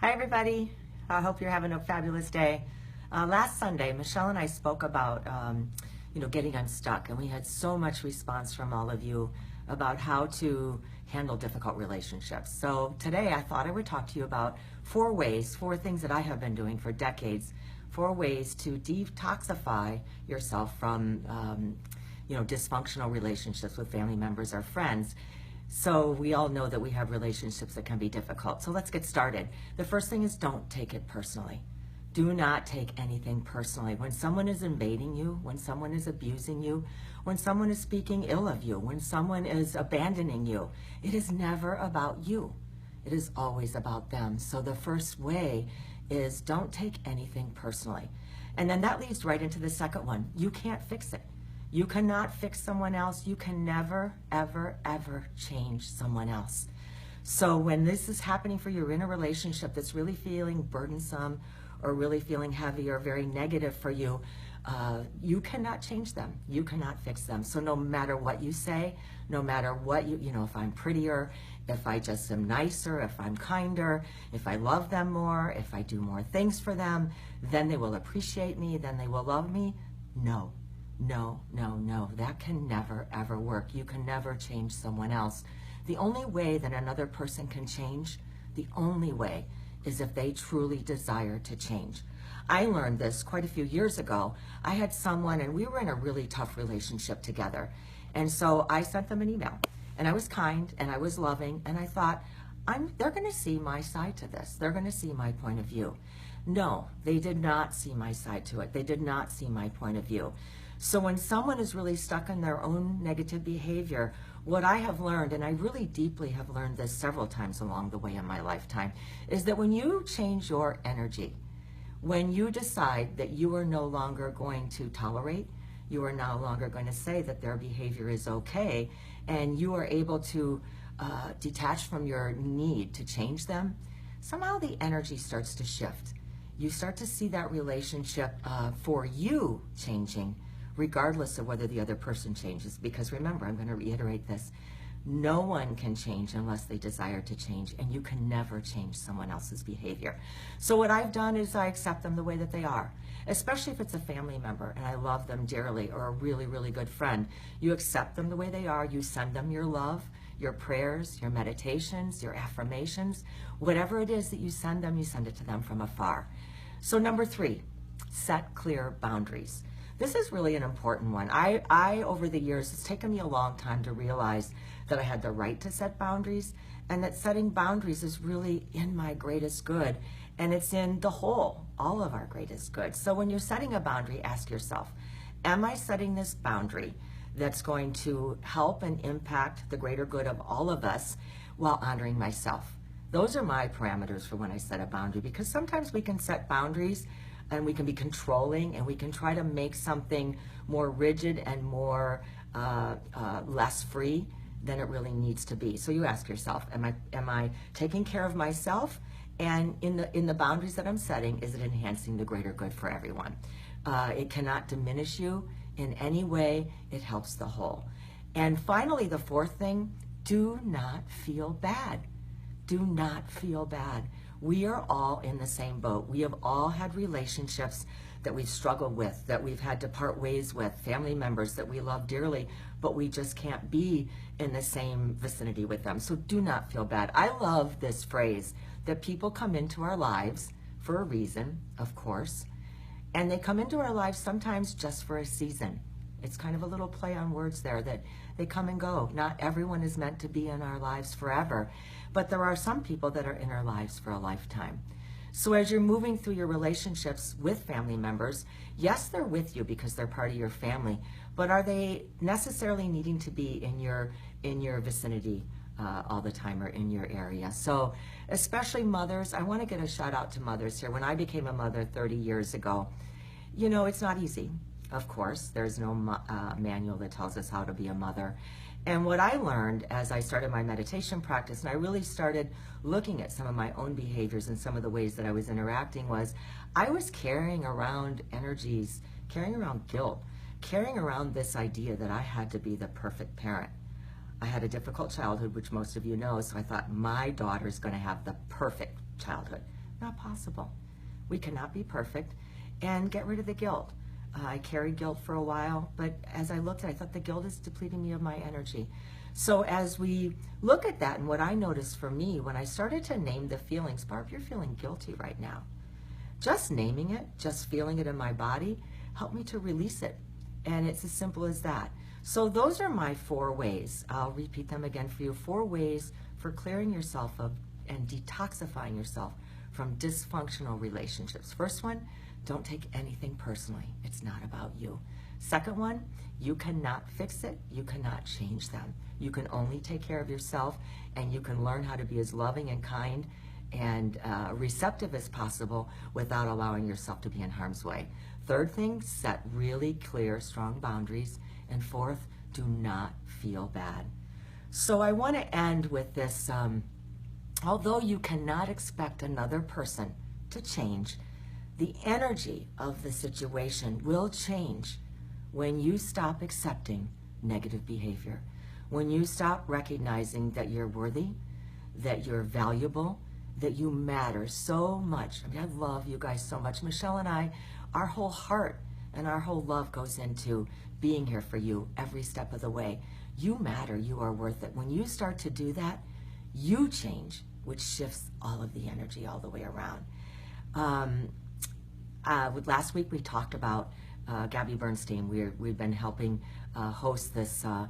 Hi, everybody. I hope you're having a fabulous day. Last Sunday, Michelle and I spoke about, getting unstuck, and we had so much response from all of you about how to handle difficult relationships. So today, I thought I would talk to you about four things that I have been doing for decades, four ways to detoxify yourself from, dysfunctional relationships with family members or friends. So we all know that we have relationships that can be difficult. So let's get started. The first thing is, don't take it personally. Do not take anything personally. When someone is invading you, when someone is abusing you, when someone is speaking ill of you, when someone is abandoning you, it is never about you. It is always about them. So the first way is, don't take anything personally. And then that leads right into the second one. You can't fix it. You cannot fix someone else. You can never, ever, ever change someone else. So when this is happening for you, you're in a relationship that's really feeling burdensome or really feeling heavy or very negative for you, you cannot change them. You cannot fix them. So no matter what you say, no matter what if I'm prettier, if I just am nicer, if I'm kinder, if I love them more, if I do more things for them, then they will appreciate me, then they will love me. No. No, no, no, that can never, ever work. You can never change someone else. The only way that another person can change, the only way, is if they truly desire to change. I learned this quite a few years ago. I had someone, and we were in a really tough relationship together. And so I sent them an email, and I was kind, and I was loving, and I thought, they're going to see my side to this. They're going to see my point of view. No, they did not see my side to it. They did not see my point of view. So when someone is really stuck in their own negative behavior, what I have learned, and I really deeply have learned this several times along the way in my lifetime, is that when you change your energy, when you decide that you are no longer going to tolerate, you are no longer going to say that their behavior is okay, and you are able to detach from your need to change them, somehow the energy starts to shift. You start to see that relationship for you changing, regardless of whether the other person changes. Because remember, I'm going to reiterate this, no one can change unless they desire to change, and you can never change someone else's behavior. So what I've done is I accept them the way that they are, especially if it's a family member and I love them dearly, or a really, really good friend. You accept them the way they are. You send them your love, your prayers, your meditations, your affirmations, whatever it is that you send it to them from afar. So number 3, set clear boundaries. This is really an important one. I, over the years, it's taken me a long time to realize that I had the right to set boundaries, and that setting boundaries is really in my greatest good, and it's in the whole, all of our greatest good. So when you're setting a boundary, ask yourself, am I setting this boundary that's going to help and impact the greater good of all of us while honoring myself? Those are my parameters for when I set a boundary, because sometimes we can set boundaries and we can be controlling, and we can try to make something more rigid and more less free than it really needs to be. So you ask yourself, am I taking care of myself? And in the boundaries that I'm setting, is it enhancing the greater good for everyone? It cannot diminish you in any way. It helps the whole. And finally, the fourth thing, do not feel bad. Do not feel bad. We are all in the same boat. We have all had relationships that we've struggled with, that we've had to part ways with, family members that we love dearly, but we just can't be in the same vicinity with them. So do not feel bad. I love this phrase that people come into our lives for a reason, of course, and they come into our lives sometimes just for a season. It's kind of a little play on words there, that they come and go. Not everyone is meant to be in our lives forever, but there are some people that are in our lives for a lifetime. So as you're moving through your relationships with family members, yes, they're with you because they're part of your family, but are they necessarily needing to be in your vicinity all the time, or in your area? So especially mothers, I want to get a shout out to mothers here. When I became a mother 30 years ago, it's not easy. Of course, there's no manual that tells us how to be a mother. And what I learned as I started my meditation practice, and I really started looking at some of my own behaviors and some of the ways that I was interacting, was I was carrying around energies, carrying around guilt, carrying around this idea that I had to be the perfect parent. I had a difficult childhood, which most of you know, so I thought my daughter's going to have the perfect childhood. not possible. We cannot be perfect. And get rid of the guilt. I carried guilt for a while, but as I looked at it, I thought the guilt is depleting me of my energy. So as we look at that, and what I noticed for me, when I started to name the feelings, Barb, you're feeling guilty right now. Just naming it, just feeling it in my body, helped me to release it. And it's as simple as that. So those are my 4 ways. I'll repeat them again for you. 4 ways for clearing yourself of and detoxifying yourself from dysfunctional relationships. First one, don't take anything personally. It's not about you. Second one, you cannot fix it. You cannot change them. You can only take care of yourself, and you can learn how to be as loving and kind and receptive as possible without allowing yourself to be in harm's way. Third thing, set really clear, strong boundaries. And fourth, do not feel bad. So I want to end with this. Although you cannot expect another person to change, the energy of the situation will change when you stop accepting negative behavior, when you stop recognizing that you're worthy, that you're valuable, that you matter so much. I mean, I love you guys so much. Michelle and I, our whole heart and our whole love goes into being here for you every step of the way. You matter. You are worth it. When you start to do that, you change, which shifts all of the energy all the way around. Last week we talked about Gabby Bernstein. We've been helping host this our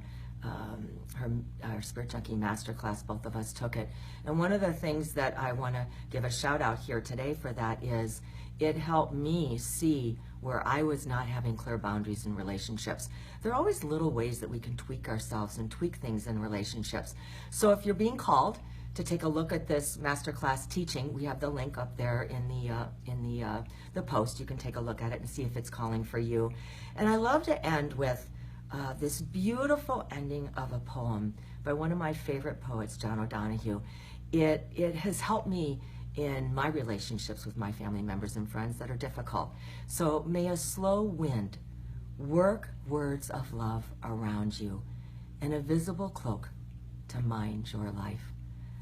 Spirit Junkie Masterclass. Both of us took it. And one of the things that I want to give a shout out here today for that is it helped me see where I was not having clear boundaries in relationships. There are always little ways that we can tweak ourselves and tweak things in relationships. So if you're being called to take a look at this masterclass teaching, we have the link up there in the post. You can take a look at it and see if it's calling for you. And I love to end with this beautiful ending of a poem by one of my favorite poets, John O'Donohue. It has helped me in my relationships with my family members and friends that are difficult. So may a slow wind work words of love around you, and a visible cloak to mind your life.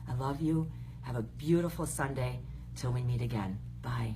I love you. Have a beautiful Sunday. Till we meet again. Bye.